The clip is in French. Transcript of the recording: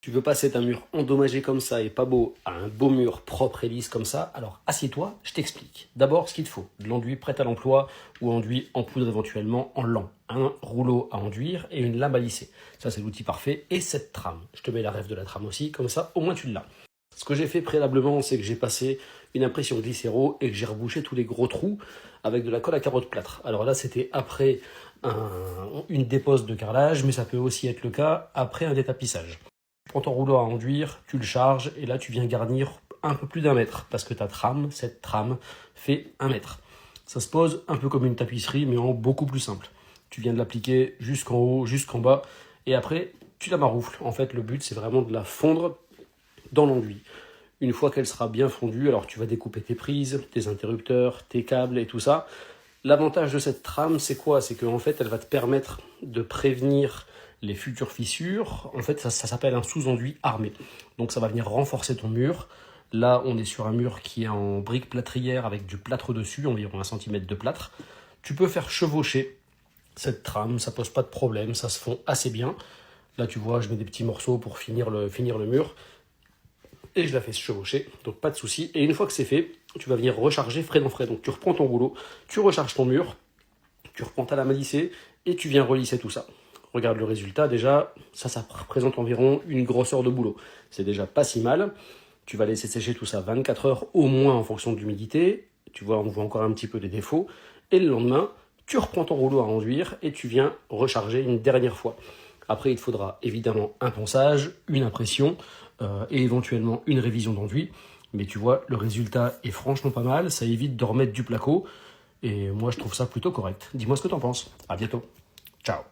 Tu veux passer d'un mur endommagé comme ça et pas beau à un beau mur propre et lisse comme ça, alors assieds-toi, je t'explique. D'abord, ce qu'il te faut, de l'enduit prêt à l'emploi ou enduit en poudre éventuellement en lent. Un rouleau à enduire et une lame à lisser. Ça, c'est l'outil parfait. Et cette trame. Je te mets la règle de la trame aussi, comme ça, au moins tu l'as. Ce que j'ai fait préalablement, c'est que j'ai passé une impression glycéro et que j'ai rebouché tous les gros trous avec de la colle à carotte plâtre. Alors là, c'était après une dépose de carrelage, mais ça peut aussi être le cas après un détapissage. Tu prends ton rouleau à enduire, tu le charges et là tu viens garnir un peu plus d'1 mètre parce que cette trame fait 1 mètre. Ça se pose un peu comme une tapisserie mais en beaucoup plus simple. Tu viens de l'appliquer jusqu'en haut, jusqu'en bas et après tu la maroufles. En fait le but c'est vraiment de la fondre dans l'enduit. Une fois qu'elle sera bien fondue, alors tu vas découper tes prises, tes interrupteurs, tes câbles et tout ça. L'avantage de cette trame, c'est quoi? C'est qu'en fait, elle va te permettre de prévenir les futures fissures. En fait, ça s'appelle un sous-enduit armé. Donc ça va venir renforcer ton mur. Là, on est sur un mur qui est en briques plâtrières avec du plâtre dessus, environ 1 cm de plâtre. Tu peux faire chevaucher cette trame, ça pose pas de problème, ça se fond assez bien. Là, tu vois, je mets des petits morceaux pour finir le mur. Et je la fais chevaucher, donc pas de souci. Et une fois que c'est fait, tu vas venir recharger frais dans frais. Donc tu reprends ton rouleau, tu recharges ton mur, tu reprends ta lame à lisser et tu viens relisser tout ça. Regarde le résultat, déjà, ça représente environ une grosseur de boulot. C'est déjà pas si mal. Tu vas laisser sécher tout ça 24 heures au moins en fonction de l'humidité. Tu vois, on voit encore un petit peu des défauts. Et le lendemain, tu reprends ton rouleau à enduire et tu viens recharger une dernière fois. Après, il te faudra évidemment un ponçage, une impression et éventuellement une révision d'enduit. Mais tu vois, le résultat est franchement pas mal. Ça évite de remettre du placo. Et moi, je trouve ça plutôt correct. Dis-moi ce que t'en penses. À bientôt. Ciao.